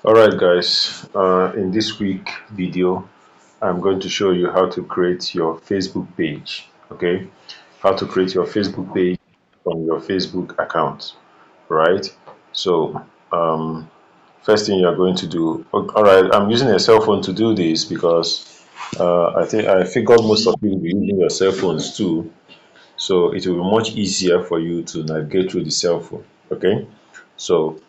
Alright guys, in this week video I'm going to show you how to create your Facebook page. Okay, how to create your Facebook page from your Facebook account, right? So first thing you're going to do, alright, I'm using a cell phone to do this because I figured most of you will be using your cell phones too, so it will be much easier for you to navigate through the cell phone. Okay, so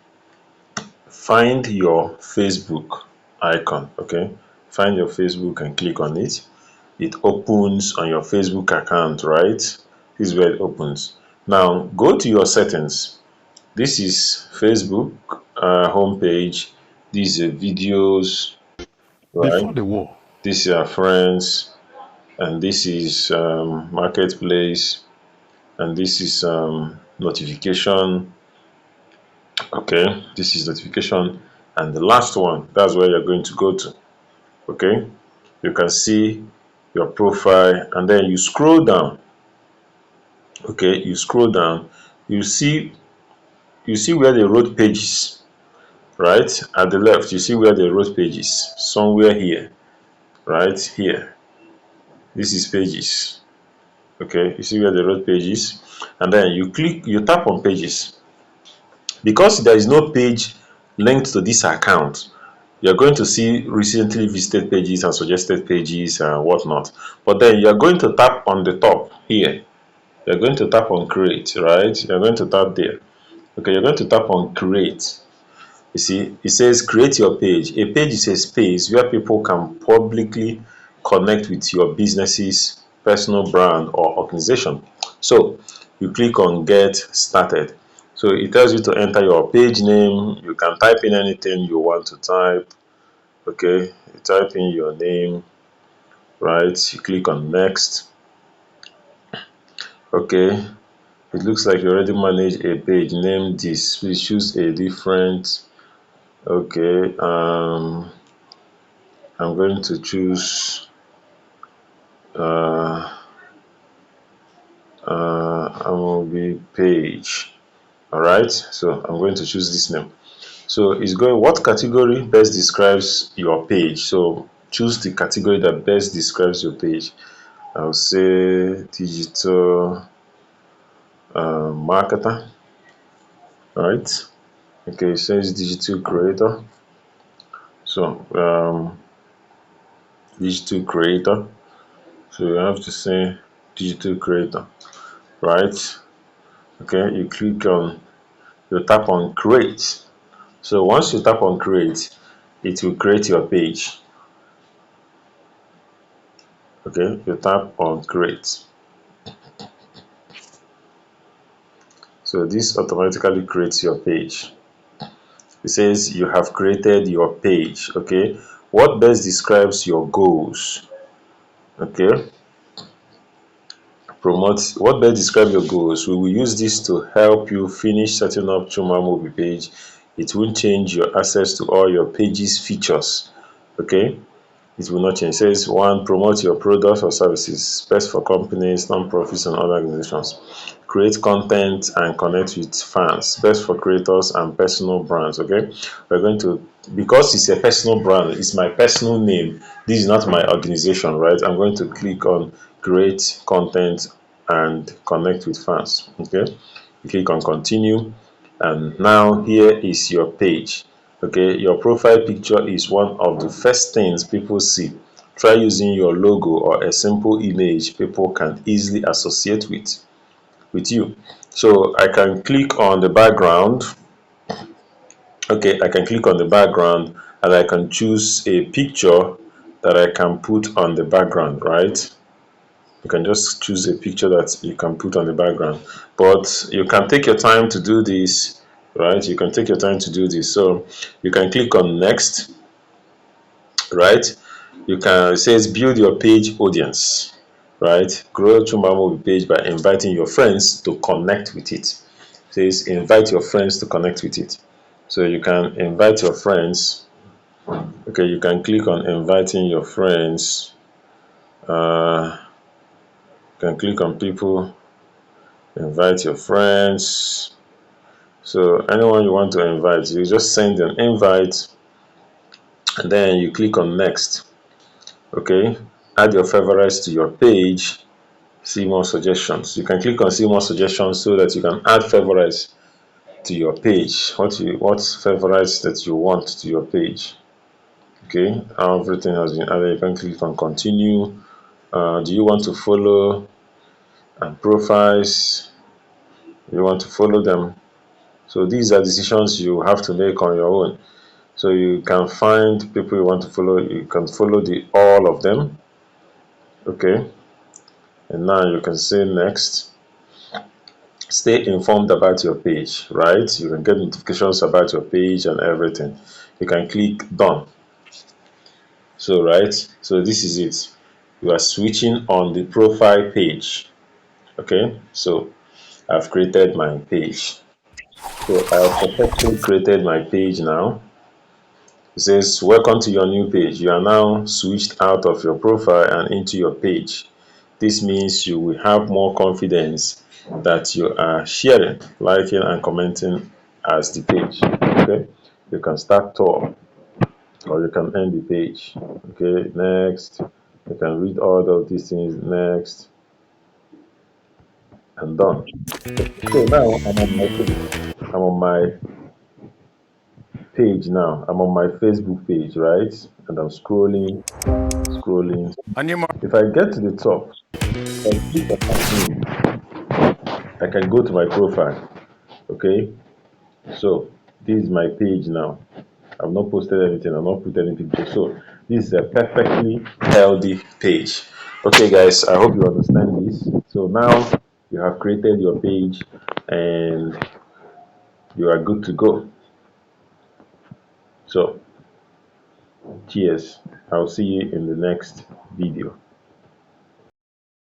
find your Facebook icon. Okay, find your Facebook and click on it. It opens on your Facebook account, right? This is where it opens. Now go to your settings. This is Facebook homepage. These are videos, right? Before the war, These are friends, and this is marketplace, and this is notification. Okay, this is notification, and the last one, that's where you're going to go to. Okay, you can see your profile, and then you scroll down. Okay, you scroll down, you see where they wrote pages, right? At the left you see where they wrote pages somewhere here, right here. This is pages. Okay, you see where they wrote pages, and then you tap on pages. Because there is no page linked to this account, you're going to see recently visited pages and suggested pages and whatnot. But then you're going to tap on the top here. You're going to tap on create, right? You're going to tap there. Okay, you're going to tap on create. You see, it says create your page. A page is a space where people can publicly connect with your business's personal brand or organization. So you click on get started. So it tells you to enter your page name. You can type in anything you want to type. Okay, you type in your name, right? You click on next. Okay, it looks like you already manage a page. Name this. Please choose a different. Okay, I'm going to choose MLB page. All right, so I'm going to choose this name. So it's going, what category best describes your page? So choose the category that best describes your page. I'll say digital marketer. All right. Okay, it says digital creator. So digital creator. So you have to say digital creator, right? Okay, you tap on create. So once you tap on create, it will create your page. Okay, you tap on create. So this automatically creates your page. It says you have created your page. Okay, what best describes your goals? Okay, promote, what best describe your goals? We will use this to help you finish setting up Chuma mobile page. It won't change your access to all your pages features. Okay, it will not change. It says one, promote your products or services, best for companies, non-profits and other organizations. Create content and connect with fans, best for creators and personal brands. Okay, we're going to, because it's a personal brand, it's my personal name, this is not my organization, right? I'm going to click on create content and connect with fans. Okay, you click on continue, and now here is your page. Okay, your profile picture is one of the first things people see. Try using your logo or a simple image people can easily associate with you. So I can click on the background. Okay, I can click on the background, and I can choose a picture that I can put on the background, right? You can just choose a picture that you can put on the background, but you can take your time to do this, right? You can take your time to do this. So you can click on next, right? You can, it says build your page audience, right? Grow Chumamo page by inviting your friends to connect with it. It says invite your friends to connect with it. So you can invite your friends. Okay, you can click on inviting your friends. You can click on people, invite your friends. So anyone you want to invite, you just send an invite, and then you click on next. Okay, add your favorites to your page. See more suggestions. You can click on see more suggestions so that you can add favorites to your page. What favorites that you want to your page. Okay, everything has been added. You can click on continue. Do you want to follow and profiles? You want to follow them. So these are decisions you have to make on your own. So you can find people you want to follow. You can follow the all of them. Okay, and now you can say next. Stay informed about your page, right? You can get notifications about your page and everything. You can click done. So right, so this is it. You are switching on the profile page. Okay, so I've created my page. So I've successfully created my page now. It says welcome to your new page. You are now switched out of your profile and into your page. This means you will have more confidence that you are sharing, liking and commenting as the page. Okay, you can start talk or you can end the page. Okay, next. You can read all of these things next and done. So now I'm on my page now. I'm on my Facebook page, right? And I'm scrolling. On your mark. If I get to the top, I click on my name, I can go to my profile. Okay, so this is my page now. I've not posted anything, I've not put any picture. So this is a perfectly healthy page. Okay, guys, I hope you understand this. So now you have created your page and you are good to go. So cheers. I'll see you in the next video.